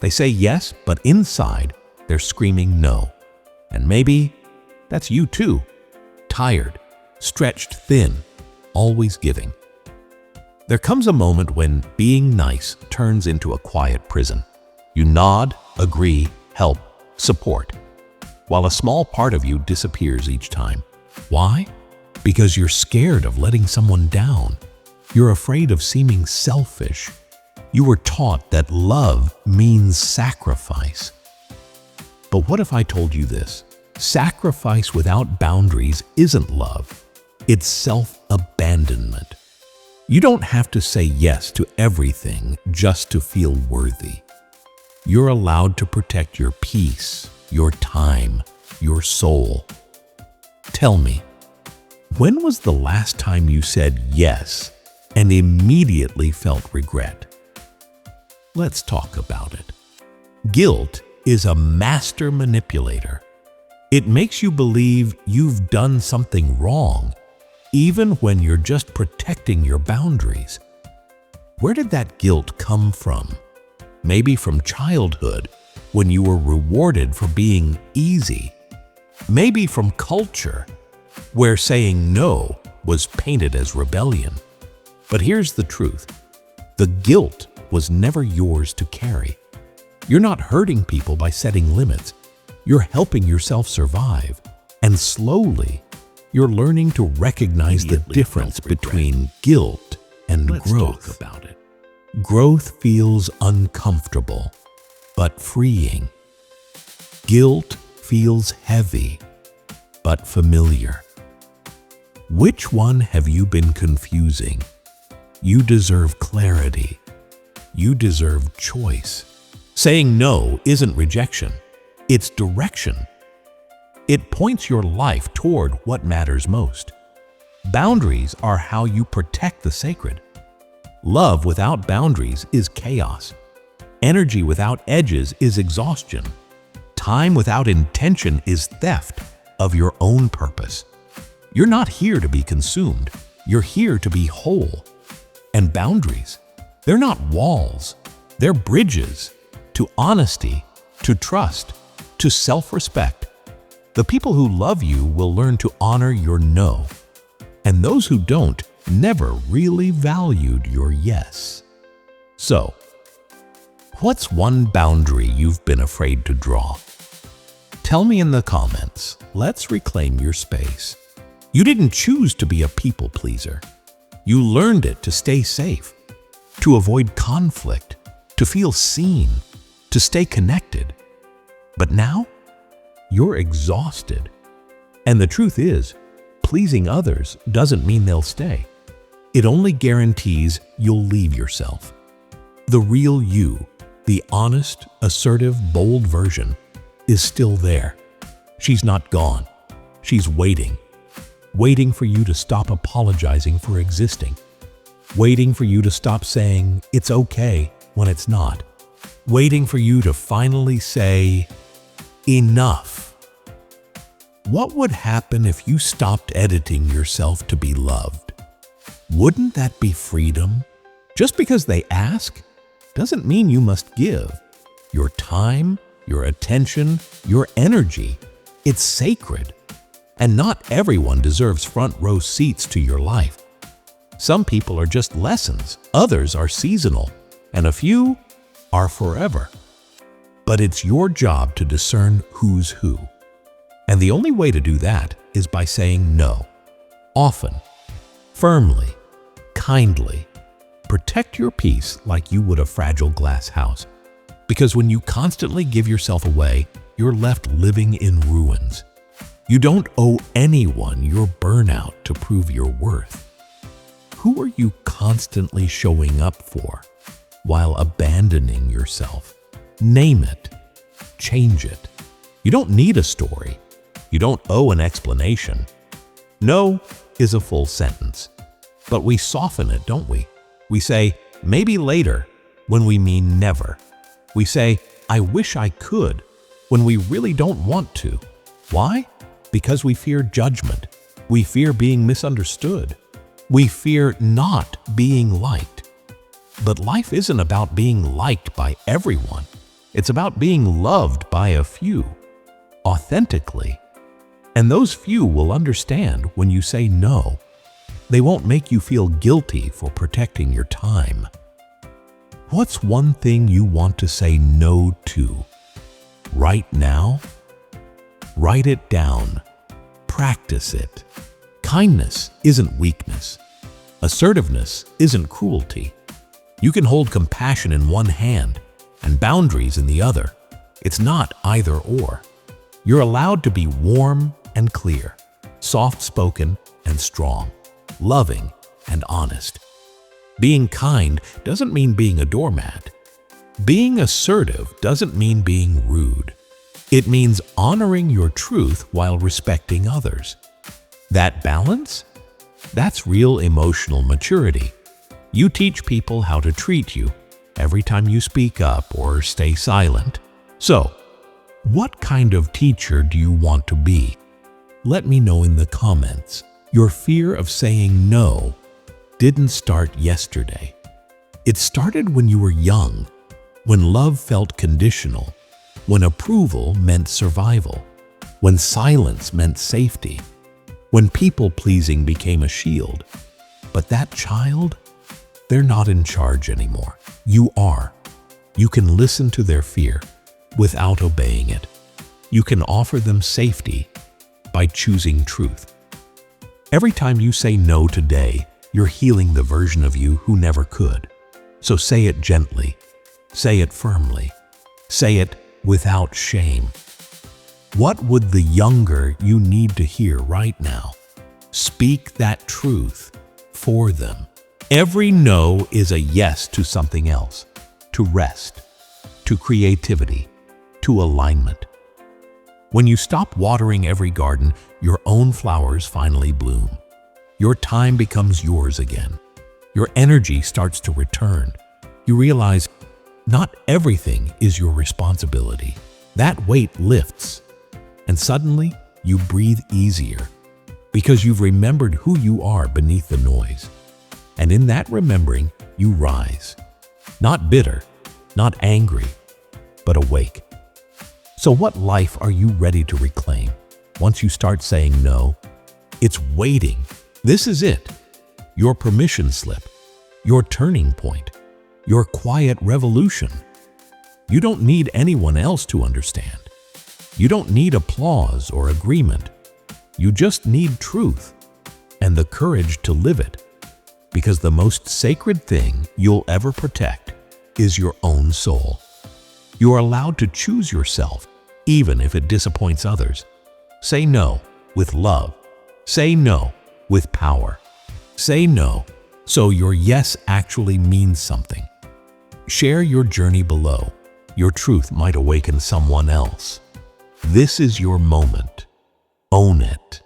They say yes, but inside, they're screaming no. And maybe that's you too. Tired, stretched thin, always giving. There comes a moment when being nice turns into a quiet prison. You nod, agree, help, support, while a small part of you disappears each time. Why? Because you're scared of letting someone down. You're afraid of seeming selfish. You were taught that love means sacrifice. But what if I told you this? Sacrifice without boundaries isn't love. It's self-abandonment. You don't have to say yes to everything just to feel worthy. You're allowed to protect your peace, your time, your soul. Tell me, when was the last time you said yes and immediately felt regret? Let's talk about it. Guilt is a master manipulator. It makes you believe you've done something wrong, even when you're just protecting your boundaries. Where did that guilt come from? Maybe from childhood, when you were rewarded for being easy. Maybe from culture, where saying no was painted as rebellion. But here's the truth. The guilt was never yours to carry. You're not hurting people by setting limits. You're helping yourself survive. And slowly, you're learning to recognize the difference between guilt and growth. Let's talk about it. Growth feels uncomfortable, but freeing. Guilt feels heavy, but familiar. Which one have you been confusing? You deserve clarity. You deserve choice. Saying no isn't rejection. It's direction. It points your life toward what matters most. Boundaries are how you protect the sacred. Love without boundaries is chaos. Energy without edges is exhaustion. Time without intention is theft of your own purpose. You're not here to be consumed. You're here to be whole. And boundaries, they're not walls. They're bridges to honesty, to trust, to self-respect. The people who love you will learn to honor your no. And those who don't never really valued your yes. So, what's one boundary you've been afraid to draw? Tell me in the comments. Let's reclaim your space. You didn't choose to be a people pleaser. You learned it to stay safe, to avoid conflict, to feel seen, to stay connected. But now, you're exhausted. And the truth is, pleasing others doesn't mean they'll stay. It only guarantees you'll leave yourself. The real you, the honest, assertive, bold version, is still there. She's not gone. She's waiting. Waiting for you to stop apologizing for existing. Waiting for you to stop saying it's okay when it's not. Waiting for you to finally say, enough. What would happen if you stopped editing yourself to be loved? Wouldn't that be freedom? Just because they ask doesn't mean you must give. Your time, your attention, your energy, it's sacred. And not everyone deserves front row seats to your life. Some people are just lessons, others are seasonal, and a few are forever. But it's your job to discern who's who. And the only way to do that is by saying no. Often, firmly, kindly. Protect your peace like you would a fragile glass house. Because when you constantly give yourself away, you're left living in ruins. You don't owe anyone your burnout to prove your worth. Who are you constantly showing up for while abandoning yourself? Name it. Change it. You don't need a story. You don't owe an explanation. No is a full sentence. But we soften it, don't we? We say, maybe later, when we mean never. We say, I wish I could, when we really don't want to. Why? Because we fear judgment. We fear being misunderstood. We fear not being liked. But life isn't about being liked by everyone. It's about being loved by a few, authentically. And those few will understand when you say no. They won't make you feel guilty for protecting your time. What's one thing you want to say no to? Right now? Write it down. Practice it. Kindness isn't weakness. Assertiveness isn't cruelty. You can hold compassion in one hand and boundaries in the other. It's not either or. You're allowed to be warm and clear, soft-spoken and strong, loving and honest. Being kind doesn't mean being a doormat. Being assertive doesn't mean being rude. It means honoring your truth while respecting others. That balance? That's real emotional maturity. You teach people how to treat you every time you speak up or stay silent. So, what kind of teacher do you want to be? Let me know in the comments. Your fear of saying no didn't start yesterday. It started when you were young, when love felt conditional, when approval meant survival, when silence meant safety, when people-pleasing became a shield. But that child, they're not in charge anymore. You are. You can listen to their fear without obeying it. You can offer them safety by choosing truth. Every time you say no today, you're healing the version of you who never could. So say it gently. Say it firmly. Say it without shame. What would the younger you need to hear right now? Speak that truth for them. Every no is a yes to something else, to rest, to creativity, to alignment. When you stop watering every garden, your own flowers finally bloom. Your time becomes yours again. Your energy starts to return. You realize not everything is your responsibility. That weight lifts, and suddenly you breathe easier because you've remembered who you are beneath the noise. And in that remembering, you rise. Not bitter, not angry, but awake. So what life are you ready to reclaim? Once you start saying no, it's waiting. This is it. Your permission slip, your turning point, your quiet revolution. You don't need anyone else to understand. You don't need applause or agreement. You just need truth and the courage to live it. Because the most sacred thing you'll ever protect is your own soul. You are allowed to choose yourself, even if it disappoints others. Say no with love. Say no with power. Say no so your yes actually means something. Share your journey below. Your truth might awaken someone else. This is your moment. Own it.